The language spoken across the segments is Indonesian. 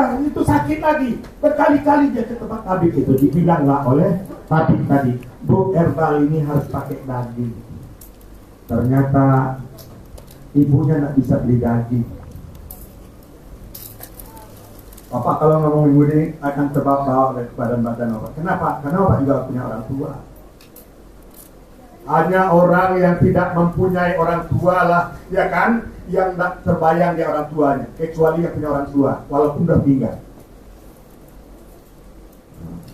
sudah itu sakit lagi. Berkali-kali dia ke tempat tabib itu, dibilanglah oleh tabib tadi, Bu, herbal ini harus pakai daging. Ternyata ibunya nggak bisa beli daging. Bapak kalau ngomong ini akan terbawa oleh badan-badan obat. Kenapa? Karena Bapak juga punya orang tua. Hanya orang yang tidak mempunyai orang tua lah, ya kan, yang tak terbayang di orang tuanya, kecuali yang punya orang tua, walaupun sudah tinggal.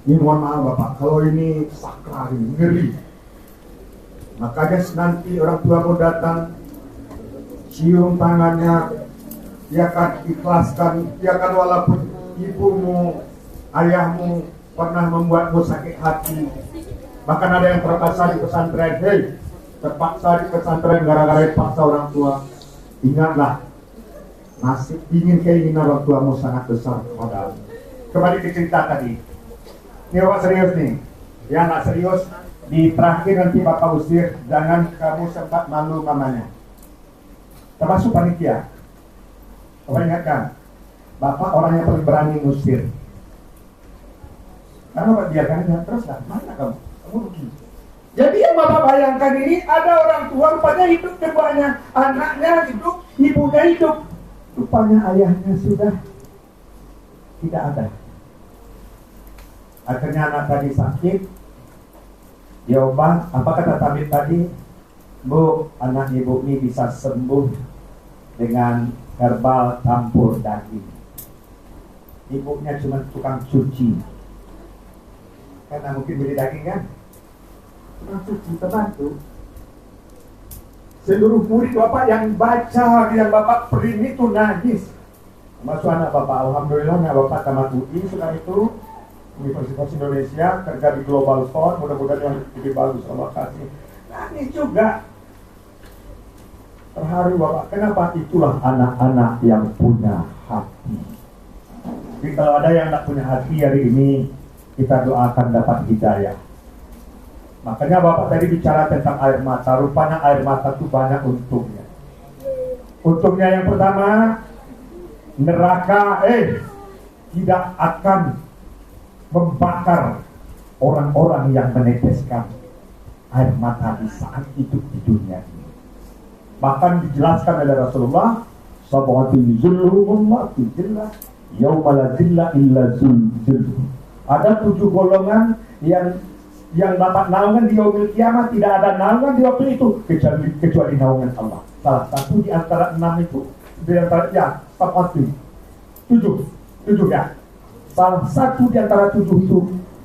Ini mohon maaf Bapak, kalau ini sakral, ini ngeri. Makanya nanti orang tua mau datang, cium tangannya, dia akan ikhlaskan, dia akan walaupun ibumu, ayahmu pernah membuatmu sakit hati. Bahkan ada yang terpaksa di pesantren, terpaksa di pesantren gara-gara dipaksa orang tua. Ingatlah, nasib ingin keinginan orang tuamu sangat besar kepadamu. Kembali ke cerita tadi. Ini Bapak serius nih. Yang nggak serius, di terakhir nanti Bapak usir, jangan kamu sempat malu mamanya. Termasuk panitia. Bapak ingatkan, Bapak orang yang paling berani ngusir. Karena Bapak biarkan aja, terus lah, mana kamu? Kamu rugi. Jadi yang Bapak bayangkan ini, ada orang tua rupanya hidup keduanya, anaknya hidup, ibunya hidup. Rupanya ayahnya sudah tidak ada. Akhirnya anak tadi sakit, dia obat, apa kata tabib tadi? Bu, anak ibu ini bisa sembuh dengan herbal campur daging. Ibunya cuma tukang cuci, karena mungkin beli daging kan, tukang cuci terbantu. Seluruh murid Bapak yang baca, yang Bapak print itu nangis. Masuk anak Bapak, alhamdulillah anak Bapak tamat UI sudah itu Universitas Indonesia, kerja di Global Fund, mudah-mudahan yang lebih bagus, Allah kasih. Nangis juga. Terharu Bapak, kenapa? Itulah anak-anak yang punya hati. Jadi kalau ada yang tak punya hati hari ini, kita doakan dapat hidayah. Makanya Bapak tadi bicara tentang air mata. Rupanya air mata itu banyak untungnya. Untungnya yang pertama, neraka tidak akan membakar orang-orang yang meneteskan air mata di saat hidup di dunia ini. Bahkan dijelaskan oleh Rasulullah, sab'atul zulhumullah fi zillah yauma la zilla illa zulhum. Ada 7 golongan yang dapat naungan di yaumil kiamat, tidak ada naungan di waktu itu kecuali naungan Allah. Salah satu di antara 6 itu, di antara sab'atul 7 ya. Salah satu di antara 7 itu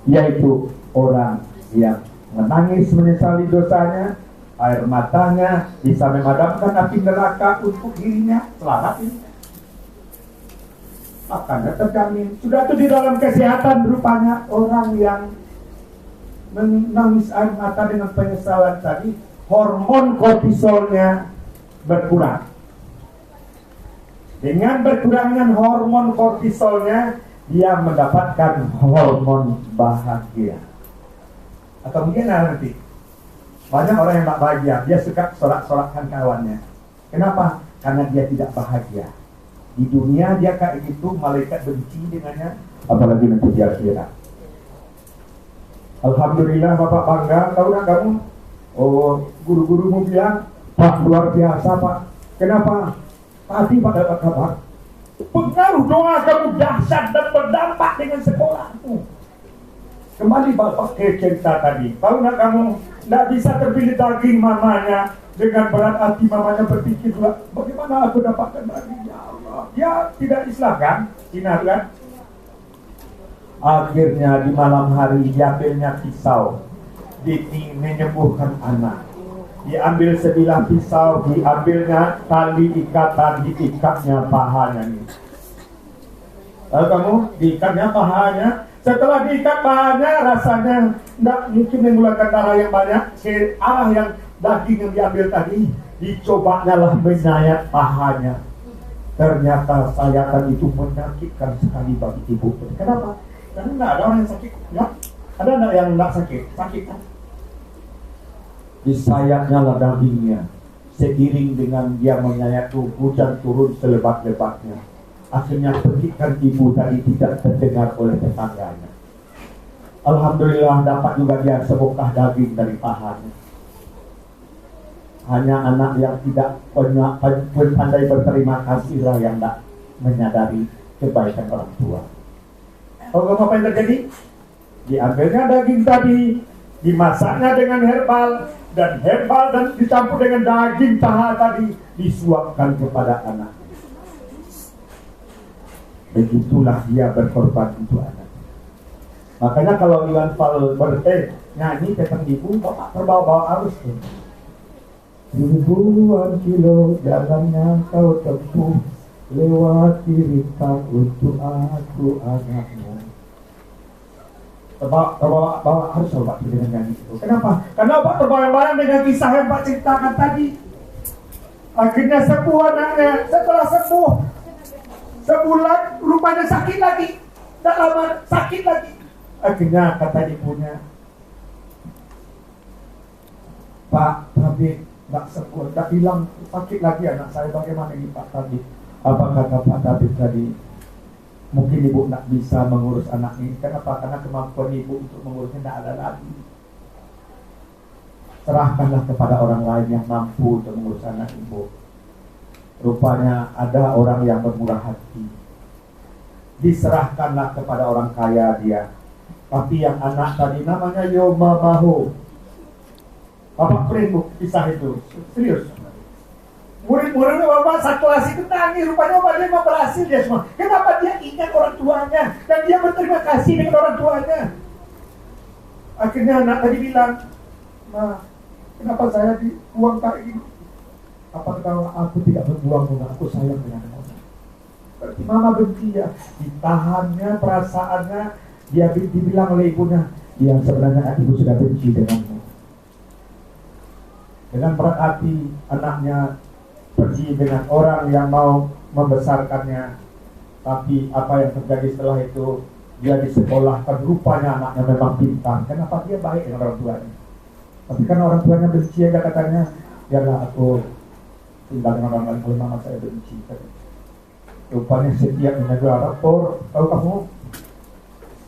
yaitu orang yang menangis menyesali dosanya, air matanya bisa memadamkan api neraka untuk dirinya. Selamat ini. Makanya terjamin. Sudah itu di dalam kesehatan rupanya orang yang menangis air mata dengan penyesalan tadi, hormon kortisolnya berkurang. Dengan berkurangnya hormon kortisolnya, dia mendapatkan hormon bahagia. Atau mungkin nanti banyak orang yang tak bahagia, dia suka sorak-sorakkan kawannya. Kenapa? Karena dia tidak bahagia. Di dunia dia kayak gitu, malaikat benci dengannya, apalagi nanti di akhirat. Alhamdulillah Bapak bangga, tahu tak kamu? Oh, guru-gurumu bilang, Pak luar biasa Pak. Kenapa? Tadi Pak dapat kabar, pengaruh doa kamu dahsyat dan berdampak dengan sekolahmu. Kembali Bapak ke cerita tadi, tahu tak kamu? Tidak bisa terpilih daging mamanya. Dengan berat hati mamanya berpikir, bagaimana aku dapatkan daging, ya Allah. Ya tidak Islam kan? Cina kan? Akhirnya di malam hari diambilnya pisau, menyembuhkan anak. Diambil sebilah pisau, diambilnya tali ikatan, diikatnya pahanya nih. Lalu kamu diikatnya pahanya. Setelah diikat pahanya, rasanya tidak mungkin mengeluarkan darah yang banyak. Ke arah yang daging yang diambil tadi, dicobanya lah menyayat pahanya. Ternyata sayatan itu menyakitkan sekali bagi ibu. Kenapa? Karena tidak ada orang yang sakit. Ya? Ada tidak yang tidak sakit? Sakit kan? Disayatnya lah dagingnya. Seiring dengan dia menyayat tubuh, hujan turun selebat-lebatnya. Akhirnya petikan ibu tadi tidak terdengar oleh tetangganya. Alhamdulillah dapat juga dia sebongkah daging dari pahanya. Hanya anak yang tidak pandai berterima kasihlah yang tidak menyadari kebaikan orang tua. Apa yang terjadi? Diambilnya daging tadi, dimasaknya dengan herbal dan dicampur dengan daging paha tadi, disuapkan kepada anak. Begitulah dia berkorban untuk anak. Makanya kalau Iwan Fals nyanyi tentang ibu, bapak terbawa-bawa arus tuh. Ribuan kilo jalannya kau tempuh, lewati rintang untuk aku anakmu. Terbawa harus coba dengan nyanyi itu. Kenapa? Karena Pak terbayang-bayang dengan kisah yang Pak ceritakan tadi. Akhirnya sembuh anaknya. Setelah sembuh, sebulan rupanya sakit lagi. Tak lama sakit lagi. Akhirnya kata ibunya, Pak, tapi tak sembuh, tak hilang, sakit lagi anak saya. Bagaimana ini Pak Tabib? Apa kata Pak Tabib tadi? Mungkin ibu tak bisa mengurus anak ini. Kenapa? Karena kemampuan ibu untuk mengurusnya tidak ada lagi. Serahkanlah kepada orang lain yang mampu untuk mengurus anak ibu. Rupanya ada orang yang bermurah hati. Diserahkanlah kepada orang kaya dia. Tapi yang anak tadi namanya Yoma Baho. Bapak Primo kisah itu serius. Murid-murid bapak satu kelas itu nangis. Rupanya bapak dia mau berhasil dia semua. Kenapa dia ingat orang tuanya dan dia berterima kasih dengan orang tuanya? Akhirnya anak tadi bilang, Ma, kenapa saya dibuang kayak ini? Apakah aku tidak berbuang, aku sayang dengan kamu? Berarti mama benci ya. Ditahannya perasaannya. Dia dibilang oleh ibunya, ya sebenarnya ibu sudah benci denganmu. Dengan berat hati anaknya pergi dengan orang yang mau membesarkannya. Tapi apa yang terjadi setelah itu, dia disekolahkan. Rupanya anaknya memang pintar. Kenapa? Dia baik dengan orang tuanya. Tapi karena orang tuanya benci aja katanya, biarlah aku tinggal dengan orang lain kalau mama saya benci. Rupanya setiap menjaga rapor, tahu kamu,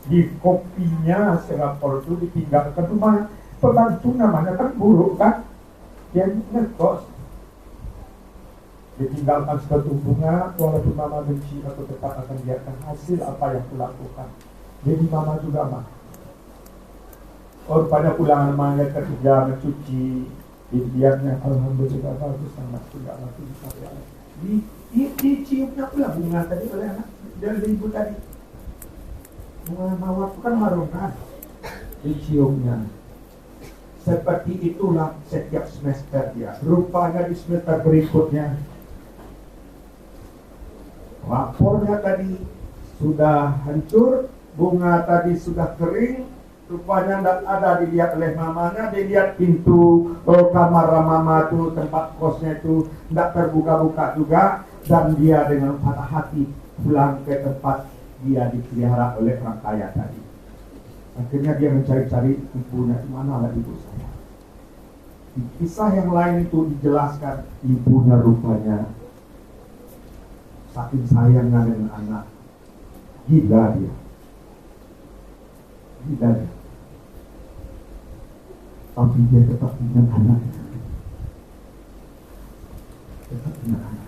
di kopinya serapor itu ditinggalkan rumah pembantu, namanya kan buruk kan, dia ngekos, ditinggalkan sesuatu bunga. Walaupun mama benci, aku tetap akan biarkan hasil apa yang kulakukan. Jadi mama juga mah. Rupanya pulang namanya kerja mencuci, dilihatnya alhamdulillah bagus, sangat tidak lagi diciumnya pula bunga tadi oleh anak dari ibu tadi. Bunga mawar itu kan harum kan, diciumnya. Seperti itulah setiap semester dia. Rupanya di semester berikutnya rapornya tadi sudah hancur, bunga tadi sudah kering. Rupanya tidak ada dilihat oleh mamanya. Dilihat pintu kamar mama itu, tempat kosnya itu tidak terbuka-buka juga. Dan dia dengan patah hati pulang ke tempat dia dipelihara oleh orang kaya tadi. Akhirnya dia mencari-cari ibunya, di mana lah ibu saya. Di kisah yang lain itu dijelaskan ibunya rupanya saking sayangnya dengan anak, gila dia. Tapi dia tetap ingat anak. Tetap ingat anak.